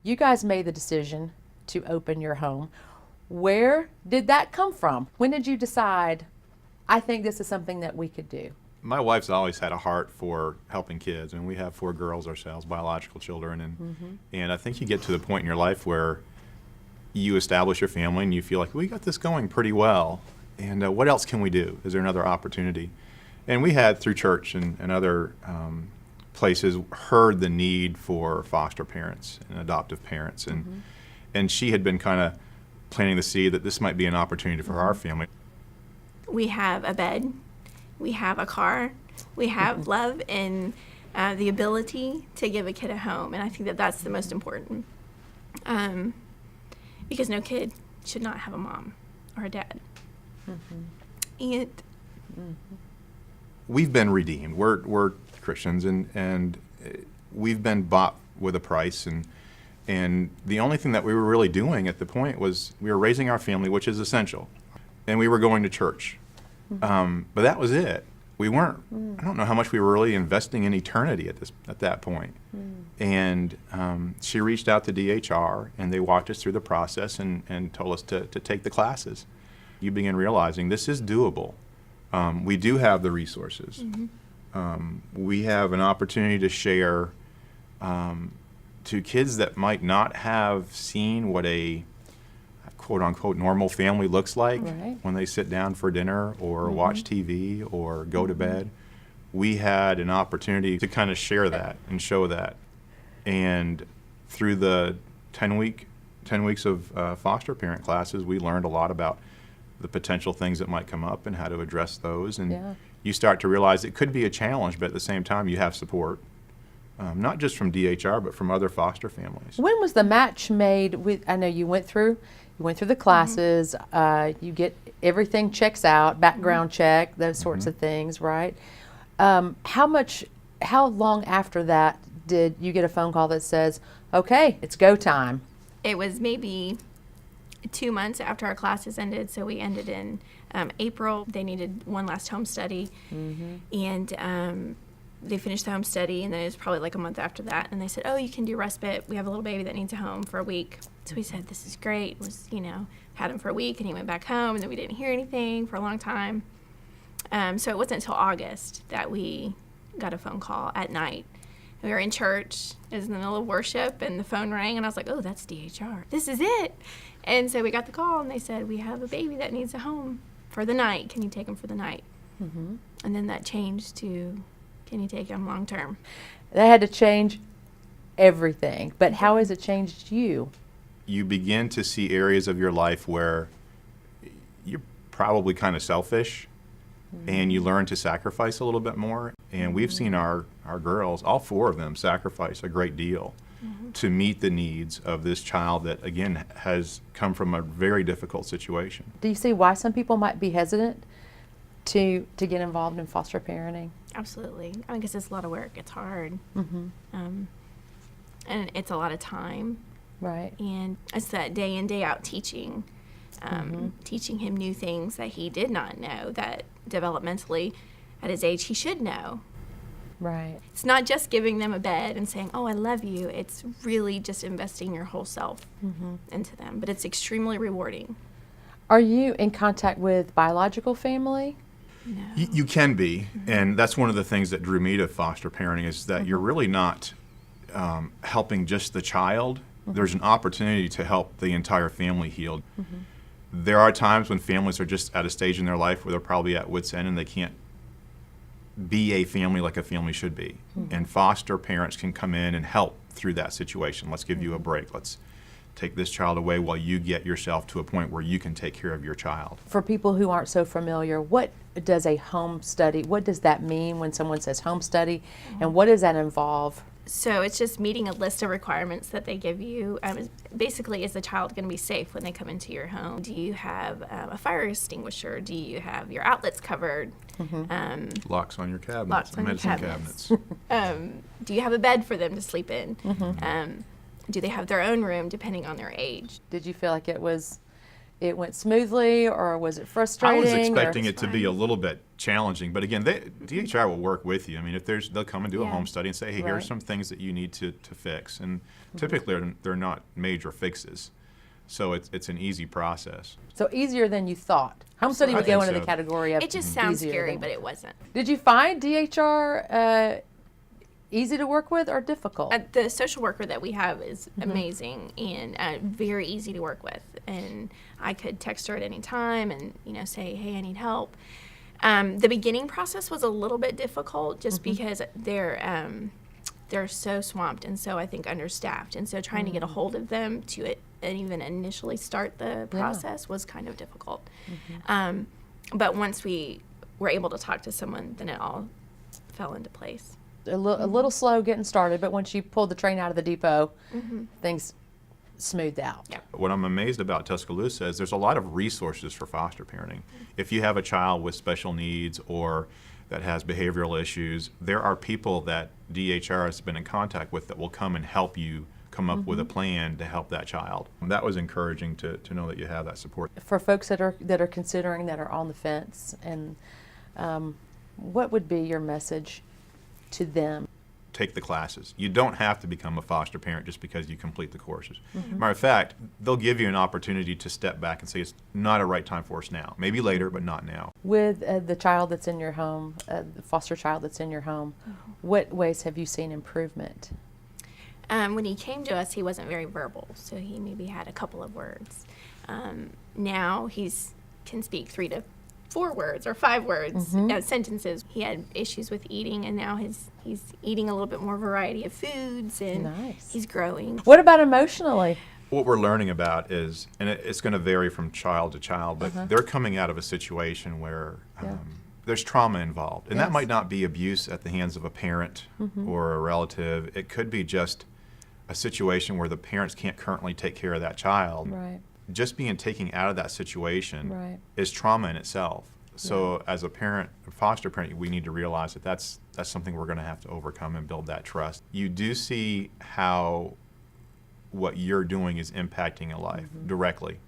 You guys made the decision to open your home. Where did that come from? When did you decide, I think this is something that we could do? My wife's always had a heart for helping kids, and we have 4 girls ourselves, biological children, and I think you get to the point in your life where you establish your family and you feel like we got this going pretty well, and what else can we do? Is there another opportunity? And we had, through church and other places, heard the need for foster parents and adoptive parents, and she had been kind of planting the seed that this might be an opportunity for our family. We have a bed, we have a car, we have love and the ability to give a kid a home, and I think that that's the most important, because no kid should not have a mom or a dad. And we've been redeemed. We're Christians, and we've been bought with a price, and the only thing that we were really doing at the point was we were raising our family, which is essential, and we were going to church. But that was it. We weren't, I don't know how much we were really investing in eternity at that point. And she reached out to DHR, and they walked us through the process and told us to take the classes. You begin realizing this is doable. We do have the resources. We have an opportunity to share to kids that might not have seen what a quote-unquote normal family looks like when they sit down for dinner or watch TV or go to bed. We had an opportunity to kind of share that and show that. And through the 10 weeks of foster parent classes, we learned a lot about the potential things that might come up and how to address those. And you start to realize it could be a challenge, but at the same time you have support. Not just from DHR, but from other foster families. When was the match made with, I know you went through the classes, you get, everything checks out, background check, those sorts of things, right? How long after that did you get a phone call that says, okay, it's go time? it was maybe 2 months after our classes ended, so we ended in April. They needed one last home study, and they finished the home study, and then it was probably like a month after that, and they said, oh, you can do respite. We have a little baby that needs a home for a week. So we said, this is great. It was, had him for a week, and he went back home, and then we didn't hear anything for a long time. So it wasn't until August that we got a phone call at night. We were in church. It was in the middle of worship, and the phone rang, and I was like, oh, that's DHR. This is it. And so we got the call, and they said, we have a baby that needs a home for the night. Can you take him for the night? And then that changed to, can you take him long term? That had to change everything. But how has it changed you? You begin to see areas of your life where you're probably kind of selfish, and you learn to sacrifice a little bit more. And we've seen our girls, all 4 of them, sacrifice a great deal to meet the needs of this child that, again, has come from a very difficult situation. Do you see why some people might be hesitant to get involved in foster parenting? Absolutely. I mean, because it's a lot of work. It's hard. And it's a lot of time. Right. And it's that day in, day out teaching. Teaching him new things that he did not know, that developmentally at his age he should know. Right. It's not just giving them a bed and saying, oh, I love you. It's really just investing your whole self into them. But it's extremely rewarding. Are you in contact with biological family? No. You can be, and that's one of the things that drew me to foster parenting is that you're really not helping just the child. There's an opportunity to help the entire family heal. There are times when families are just at a stage in their life where they're probably at wit's end and they can't be a family like a family should be. And foster parents can come in and help through that situation. Let's give you a break. Let's take this child away while you get yourself to a point where you can take care of your child. For people who aren't so familiar, what does a home study, what does that mean when someone says home study, and what does that involve? So it's just meeting a list of requirements that they give you. Basically, is the child going to be safe when they come into your home? Do you have a fire extinguisher? Do you have your outlets covered? Locks on your cabinets, Locks on your medicine cabinets. Do you have a bed for them to sleep in? Do they have their own room, depending on their age? Did you feel like it was it went smoothly, or was it frustrating? I was or- expecting it to be a little bit challenging, but again, DHR will work with you. I mean, if they'll come and do a Yeah. home study and say, hey, here are Right. some things that you need to fix. And typically they're not major fixes. So it's an easy process. So easier than you thought. Home study I would go think into the so. category of It just sounds easier scary, than- but it wasn't. Did you find DHR easy to work with or difficult? The social worker that we have is amazing and very easy to work with. And I could text her at any time and, say, hey, I need help. The beginning process was a little bit difficult just because they're so swamped and so I think understaffed. And so trying to get a hold of them to even initially start the process was kind of difficult. But once we were able to talk to someone, then it all fell into place. A little slow getting started, but once you pulled the train out of the depot, things smoothed out. Yeah. What I'm amazed about Tuscaloosa is there's a lot of resources for foster parenting. If you have a child with special needs or that has behavioral issues, there are people that DHR has been in contact with that will come and help you come up with a plan to help that child. That was encouraging to know that you have that support. For folks that are considering, that are on the fence, and what would be your message to them? Take the classes. You don't have to become a foster parent just because you complete the courses. Matter of fact, they'll give you an opportunity to step back and say it's not a right time for us now. Maybe later, but not now. With the child that's in your home, the foster child that's in your home, what ways have you seen improvement? When he came to us, he wasn't very verbal, so he maybe had a couple of words. Now can speak 3 to 4 words or 5 words, sentences. He had issues with eating, and now he's eating a little bit more variety of foods, and Nice. he's growing. What about emotionally? What we're learning about is, and it's going to vary from child to child, but they're coming out of a situation where there's trauma involved. And that Yes. might not be abuse at the hands of a parent or a relative. It could be just a situation where the parents can't currently take care of that child. Right. Just being taken out of that situation Right. is trauma in itself. So as a parent, a foster parent, we need to realize that that's something we're going to have to overcome and build that trust. You do see how what you're doing is impacting a life directly.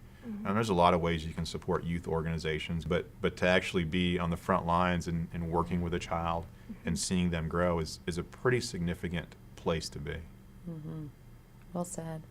And there's a lot of ways you can support youth organizations, but to actually be on the front lines and working with a child and seeing them grow is a pretty significant place to be. Well said.